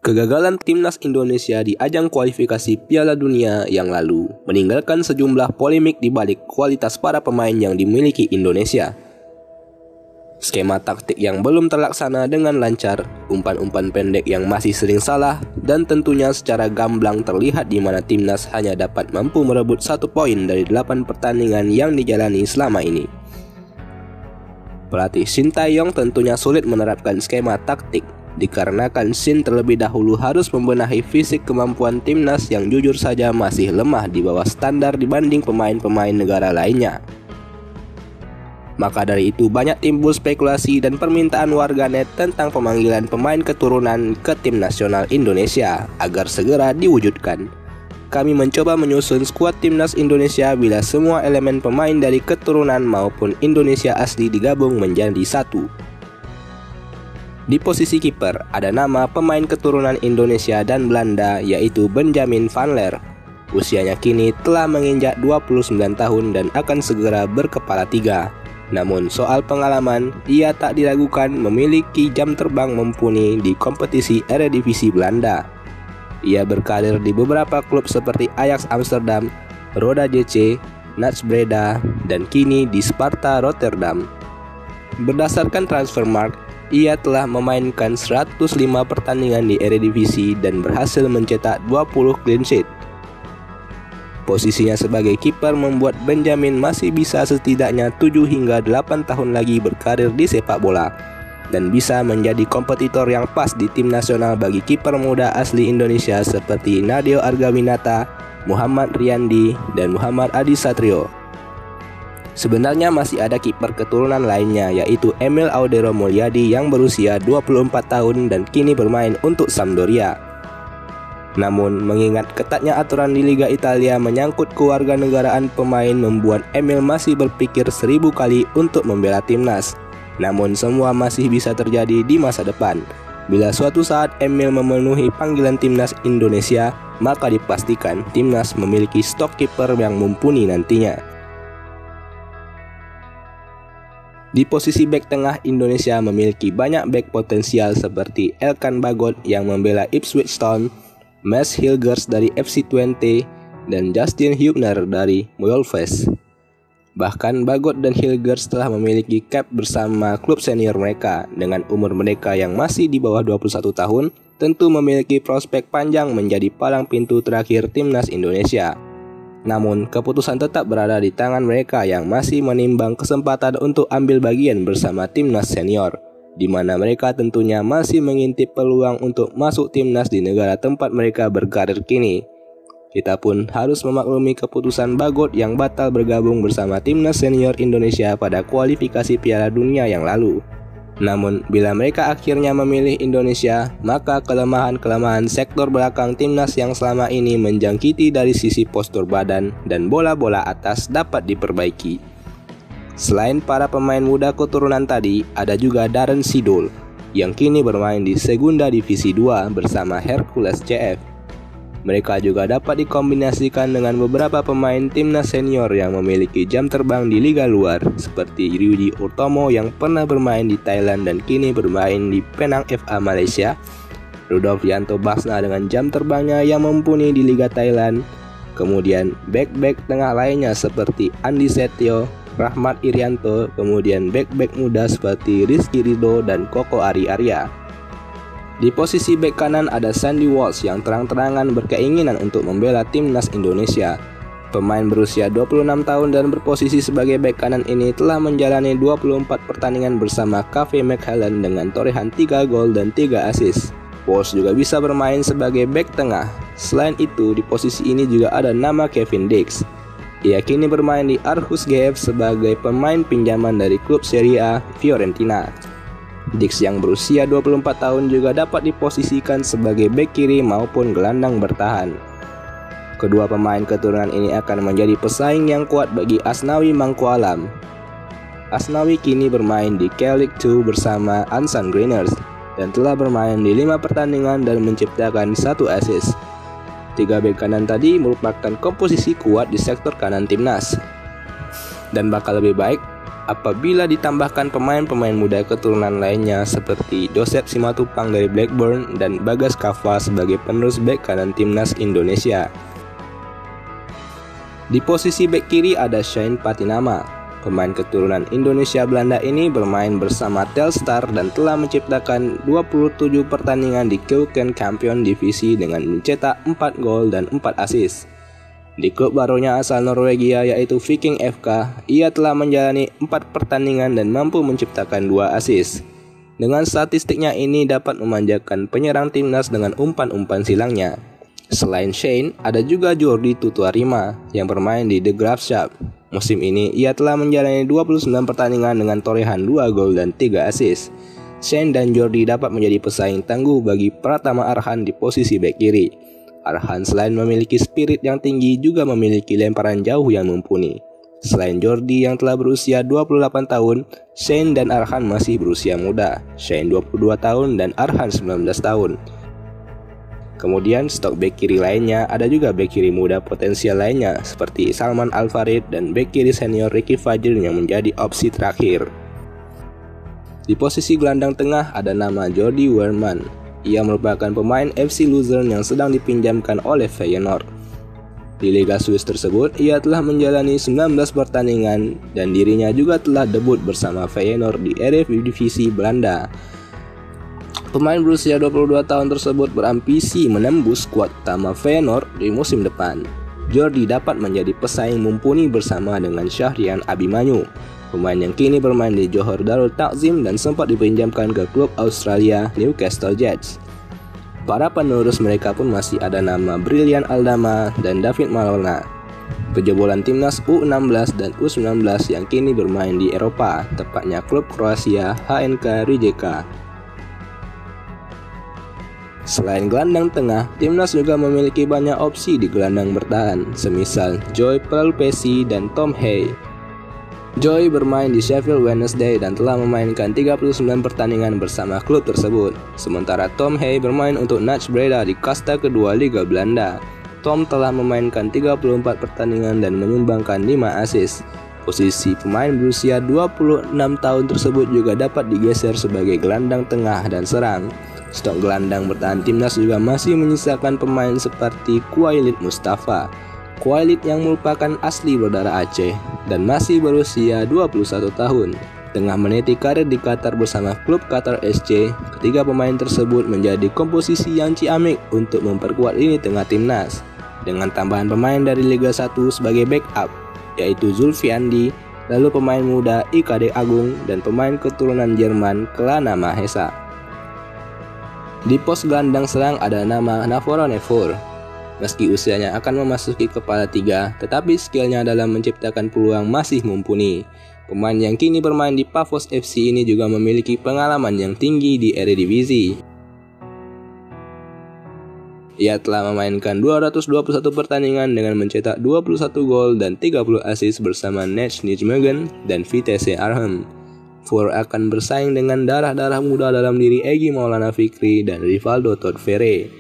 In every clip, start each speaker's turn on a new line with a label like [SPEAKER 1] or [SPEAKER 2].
[SPEAKER 1] Kegagalan timnas Indonesia di ajang kualifikasi Piala Dunia yang lalu meninggalkan sejumlah polemik di balik kualitas para pemain yang dimiliki Indonesia. Skema taktik yang belum terlaksana dengan lancar, umpan-umpan pendek yang masih sering salah, dan tentunya secara gamblang terlihat di mana timnas hanya dapat mampu merebut 1 poin dari 8 pertandingan yang dijalani selama ini. Pelatih Sintayong tentunya sulit menerapkan skema taktik dikarenakan Shin terlebih dahulu harus membenahi fisik kemampuan timnas yang jujur saja masih lemah di bawah standar dibanding pemain-pemain negara lainnya. Maka dari itu banyak timbul spekulasi dan permintaan warganet tentang pemanggilan pemain keturunan ke tim nasional Indonesia agar segera diwujudkan. Kami mencoba menyusun skuad timnas Indonesia bila semua elemen pemain dari keturunan maupun Indonesia asli digabung menjadi satu. Di posisi kiper ada nama pemain keturunan Indonesia dan Belanda yaitu Benjamin Van Leer. Usianya kini telah menginjak 29 tahun dan akan segera berkepala 3. Namun soal pengalaman, ia tak diragukan memiliki jam terbang mumpuni di kompetisi Eredivisie Belanda. Ia berkarir di beberapa klub seperti Ajax Amsterdam, Roda JC, NAC Breda, dan kini di Sparta Rotterdam. Berdasarkan Transfermarkt, ia telah memainkan 105 pertandingan di Eredivisie dan berhasil mencetak 20 clean sheet. Posisinya sebagai kiper membuat Benjamin masih bisa setidaknya 7 hingga 8 tahun lagi berkarir di sepak bola dan bisa menjadi kompetitor yang pas di tim nasional bagi kiper muda asli Indonesia seperti Nadeo Argawinata, Muhammad Riyandi, dan Muhammad Adi Satrio. Sebenarnya masih ada kiper keturunan lainnya yaitu Emil Audero Mulyadi yang berusia 24 tahun dan kini bermain untuk Sampdoria. Namun mengingat ketatnya aturan di Liga Italia menyangkut kewarganegaraan pemain membuat Emil masih berpikir 1000 kali untuk membela timnas. Namun semua masih bisa terjadi di masa depan. Bila suatu saat Emil memenuhi panggilan timnas Indonesia, maka dipastikan timnas memiliki stok kiper yang mumpuni nantinya. Di posisi bek tengah, Indonesia memiliki banyak bek potensial seperti Elkan Bagot yang membela Ipswich Town, Mads Hilgers dari FC Twente, dan Justin Hubner dari Wolves. Bahkan Bagot dan Hilgers telah memiliki cap bersama klub senior mereka. Dengan umur mereka yang masih di bawah 21 tahun, tentu memiliki prospek panjang menjadi palang pintu terakhir timnas Indonesia. Namun, keputusan tetap berada di tangan mereka yang masih menimbang kesempatan untuk ambil bagian bersama timnas senior, di mana mereka tentunya masih mengintip peluang untuk masuk timnas di negara tempat mereka berkarir kini. Kita pun harus memaklumi keputusan Bagot yang batal bergabung bersama timnas senior Indonesia pada kualifikasi Piala Dunia yang lalu. Namun, bila mereka akhirnya memilih Indonesia, maka kelemahan-kelemahan sektor belakang timnas yang selama ini menjangkiti dari sisi postur badan dan bola-bola atas dapat diperbaiki. Selain para pemain muda keturunan tadi, ada juga Darren Sidol yang kini bermain di Segunda Divisi 2 bersama Hercules CF. Mereka juga dapat dikombinasikan dengan beberapa pemain timnas senior yang memiliki jam terbang di liga luar seperti Ryudi Urtomo yang pernah bermain di Thailand dan kini bermain di Penang FA Malaysia, Rudolf Yanto Basna dengan jam terbangnya yang mumpuni di Liga Thailand, kemudian bek-bek tengah lainnya seperti Andi Setio, Rahmat Irianto, kemudian bek-bek muda seperti Rizky Ridho dan Koko Ari Arya. Di posisi bek kanan ada Sandy Walsh yang terang-terangan berkeinginan untuk membela timnas Indonesia. Pemain berusia 26 tahun dan berposisi sebagai bek kanan ini telah menjalani 24 pertandingan bersama Cafe McHellen dengan torehan 3 gol dan 3 assist. Walsh juga bisa bermain sebagai bek tengah. Selain itu, di posisi ini juga ada nama Kevin Dix. Ia kini bermain di Aarhus GF sebagai pemain pinjaman dari klub Serie A Fiorentina. Dix yang berusia 24 tahun juga dapat diposisikan sebagai bek kiri maupun gelandang bertahan. Kedua pemain keturunan ini akan menjadi pesaing yang kuat bagi Asnawi Mangkualam. Asnawi kini bermain di K-League 2 bersama Ansan Greeners dan telah bermain di 5 pertandingan dan menciptakan 1 assist. 3 bek kanan tadi merupakan komposisi kuat di sektor kanan timnas dan bakal lebih baik Apabila ditambahkan pemain-pemain muda keturunan lainnya seperti Joseph Simatupang dari Blackburn dan Bagas Kava sebagai penerus bek kanan timnas Indonesia. Di posisi bek kiri ada Shane Patinama. Pemain keturunan Indonesia Belanda ini bermain bersama Telstar dan telah menciptakan 27 pertandingan di Keukenkampion divisi dengan mencetak 4 gol dan 4 assist. Di klub barunya asal Norwegia yaitu Viking FK, ia telah menjalani 4 pertandingan dan mampu menciptakan 2 assist. Dengan statistiknya ini dapat memanjakan penyerang timnas dengan umpan-umpan silangnya. Selain Shane, ada juga Jordi Tutuarima yang bermain di The Graafschap. Musim ini, ia telah menjalani 29 pertandingan dengan torehan 2 gol dan 3 assist. Shane dan Jordi dapat menjadi pesaing tangguh bagi Pratama Arhan di posisi bek kiri. Arhan selain memiliki spirit yang tinggi juga memiliki lemparan jauh yang mumpuni. Selain Jordi yang telah berusia 28 tahun, Shane dan Arhan masih berusia muda. Shane 22 tahun dan Arhan 19 tahun. Kemudian stok bek kiri lainnya ada juga bek kiri muda potensial lainnya seperti Salman Al-Farid dan bek kiri senior Ricky Fajrin yang menjadi opsi terakhir. Di posisi gelandang tengah ada nama Jordi Weerman. Ia merupakan pemain FC Luzern yang sedang dipinjamkan oleh Feyenoord. Di Liga Swiss tersebut, ia telah menjalani 19 pertandingan dan dirinya juga telah debut bersama Feyenoord di Eredivisie Belanda. Pemain berusia 22 tahun tersebut berambisi menembus skuad utama Feyenoord di musim depan. Jordi dapat menjadi pesaing mumpuni bersama dengan Syahrian Abimanyu, pemain yang kini bermain di Johor Darul Takzim dan sempat dipinjamkan ke klub Australia Newcastle Jets. Para penerus mereka pun masih ada nama Brilian Aldama dan David Malona, pejebolan timnas U16 dan U19 yang kini bermain di Eropa, tepatnya klub Kroasia HNK Rijeka. Selain gelandang tengah, timnas juga memiliki banyak opsi di gelandang bertahan, semisal Joy Pelupesi dan Tom Hay. Joy bermain di Sheffield Wednesday dan telah memainkan 39 pertandingan bersama klub tersebut. Sementara Tom Hay bermain untuk NAC Breda di kasta kedua Liga Belanda. Tom telah memainkan 34 pertandingan dan menyumbangkan 5 assist. Posisi pemain berusia 26 tahun tersebut juga dapat digeser sebagai gelandang tengah dan serang. Stok gelandang bertahan timnas juga masih menyisakan pemain seperti Kuailit Mustafa. Kuailit yang merupakan asli berdarah Aceh dan masih berusia 21 tahun. Tengah meniti karir di Qatar bersama klub Qatar SC, ketiga pemain tersebut menjadi komposisi yang ciamik untuk memperkuat lini tengah timnas. Dengan tambahan pemain dari Liga 1 sebagai backup, yaitu Zulfiandi, lalu pemain muda IKD Agung, dan pemain keturunan Jerman Kelana Mahesa. Di pos gelandang serang ada nama Navoro Nevor. Meski usianya akan memasuki kepala 3, tetapi skillnya dalam menciptakan peluang masih mumpuni. Pemain yang kini bermain di Pafos FC ini juga memiliki pengalaman yang tinggi di Eredivisie. Ia telah memainkan 221 pertandingan dengan mencetak 21 gol dan 30 assist bersama NAC Nijmegen dan Vitesse Arnhem. Voor akan bersaing dengan darah-darah muda dalam diri Egy Maulana Fikri dan Rivaldo Todfere.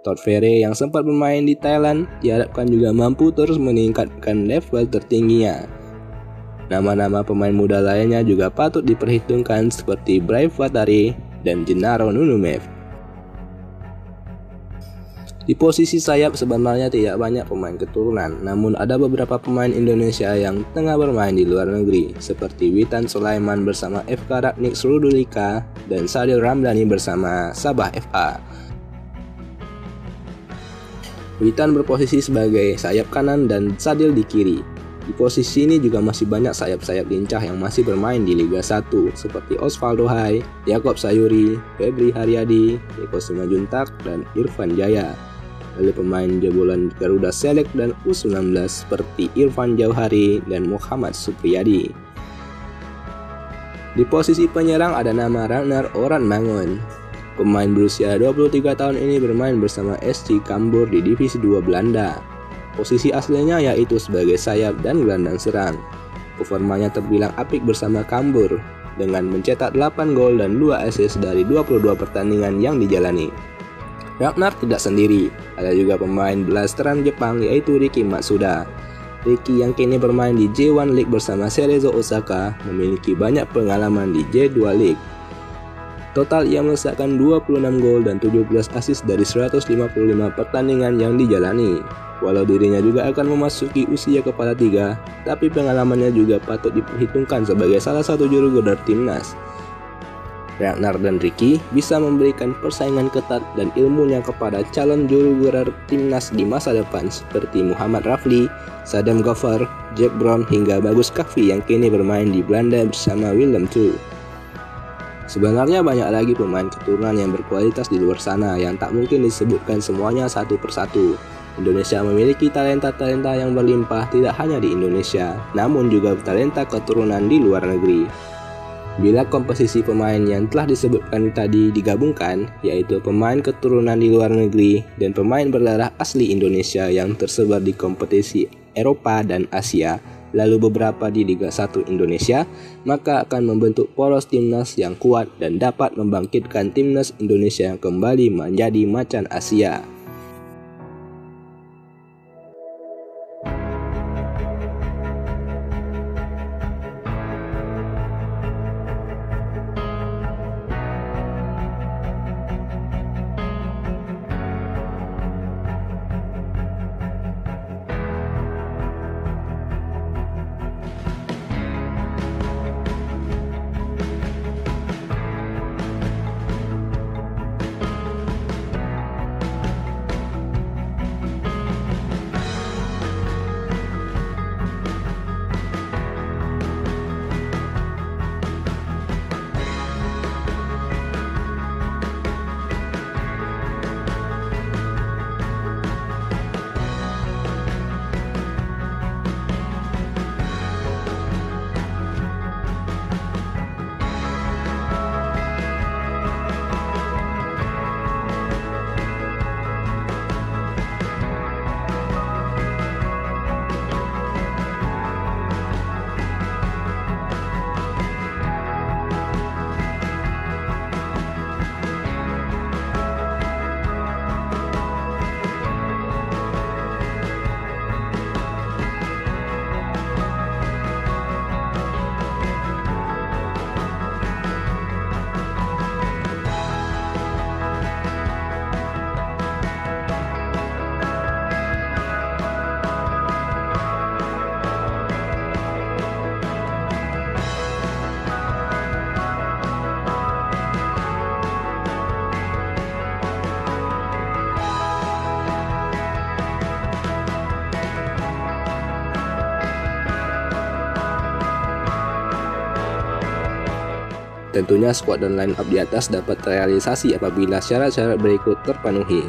[SPEAKER 1] Todfere yang sempat bermain di Thailand diharapkan juga mampu terus meningkatkan level tertingginya. Nama-nama pemain muda lainnya juga patut diperhitungkan seperti Brave Vatari dan Gennaro Nunumev. Di posisi sayap sebenarnya tidak banyak pemain keturunan, namun ada beberapa pemain Indonesia yang tengah bermain di luar negeri, seperti Witan Sulaiman bersama FK Ragnik Srudulika dan Sadil Ramdhani bersama Sabah FA. Witan berposisi sebagai sayap kanan dan Sadil di kiri. Di posisi ini juga masih banyak sayap-sayap lincah yang masih bermain di Liga 1 seperti Osvaldo Hai, Yakob Sayuri, Febri Haryadi, Eko Simajuntak, dan Irfan Jaya. Lalu pemain jebolan Garuda Select dan U19 seperti Irfan Jauhari dan Muhammad Supriyadi. Di posisi penyerang ada nama Ragnar Oran Mangun. Pemain berusia 23 tahun ini bermain bersama SC Cambuur di Divisi 2 Belanda. Posisi aslinya yaitu sebagai sayap dan gelandang serang. Performanya terbilang apik bersama Cambuur dengan mencetak 8 gol dan 2 assist dari 22 pertandingan yang dijalani. Ragnar tidak sendiri, ada juga pemain blasteran Jepang yaitu Riki Matsuda. Ricky yang kini bermain di J1 League bersama Cerezo Osaka memiliki banyak pengalaman di J2 League. Total ia melesakkan 26 gol dan 17 assist dari 155 pertandingan yang dijalani. Walau dirinya juga akan memasuki usia kepala 3, tapi pengalamannya juga patut diperhitungkan sebagai salah satu juru godar timnas. Ragnar dan Ricky bisa memberikan persaingan ketat dan ilmunya kepada calon juru godar timnas di masa depan seperti Muhammad Rafli, Sadam Goffer, Jack Brown hingga Bagus Kakvi yang kini bermain di Belanda bersama Willem II. Sebenarnya banyak lagi pemain keturunan yang berkualitas di luar sana yang tak mungkin disebutkan semuanya satu persatu. Indonesia memiliki talenta-talenta yang berlimpah tidak hanya di Indonesia, namun juga talenta keturunan di luar negeri. Bila komposisi pemain yang telah disebutkan tadi digabungkan, yaitu pemain keturunan di luar negeri dan pemain berdarah asli Indonesia yang tersebar di kompetisi Eropa dan Asia, lalu beberapa di Liga 1 Indonesia, maka akan membentuk poros timnas yang kuat dan dapat membangkitkan timnas Indonesia kembali menjadi macan Asia. Tentunya skuad dan line up di atas dapat terrealisasi apabila syarat-syarat berikut terpenuhi.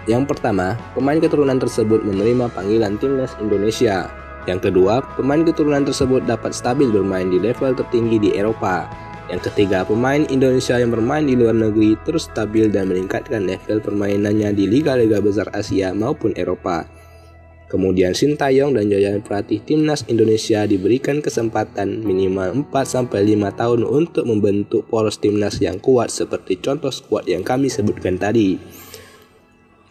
[SPEAKER 1] Yang pertama, pemain keturunan tersebut menerima panggilan timnas Indonesia. Yang kedua, pemain keturunan tersebut dapat stabil bermain di level tertinggi di Eropa. Yang ketiga, pemain Indonesia yang bermain di luar negeri terus stabil dan meningkatkan level permainannya di liga-liga besar Asia maupun Eropa. Kemudian Sintayong dan jajaran pelatih timnas Indonesia diberikan kesempatan minimal 4-5 tahun untuk membentuk poros timnas yang kuat seperti contoh skuad yang kami sebutkan tadi.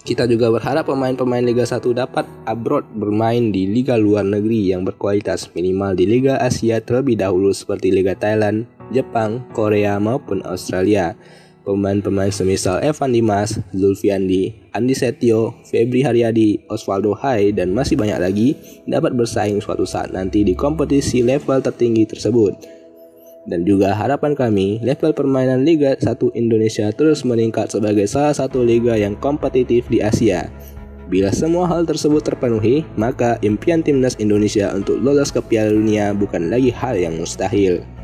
[SPEAKER 1] Kita juga berharap pemain-pemain Liga 1 dapat abroad bermain di liga luar negeri yang berkualitas minimal di Liga Asia terlebih dahulu seperti Liga Thailand, Jepang, Korea maupun Australia. Pemain-pemain semisal Evan Dimas, Zulfiandi, Andi Setio, Febri Haryadi, Osvaldo Hai, dan masih banyak lagi dapat bersaing suatu saat nanti di kompetisi level tertinggi tersebut. Dan juga harapan kami, level permainan Liga 1 Indonesia terus meningkat sebagai salah satu liga yang kompetitif di Asia. Bila semua hal tersebut terpenuhi, maka impian timnas Indonesia untuk lolos ke Piala Dunia bukan lagi hal yang mustahil.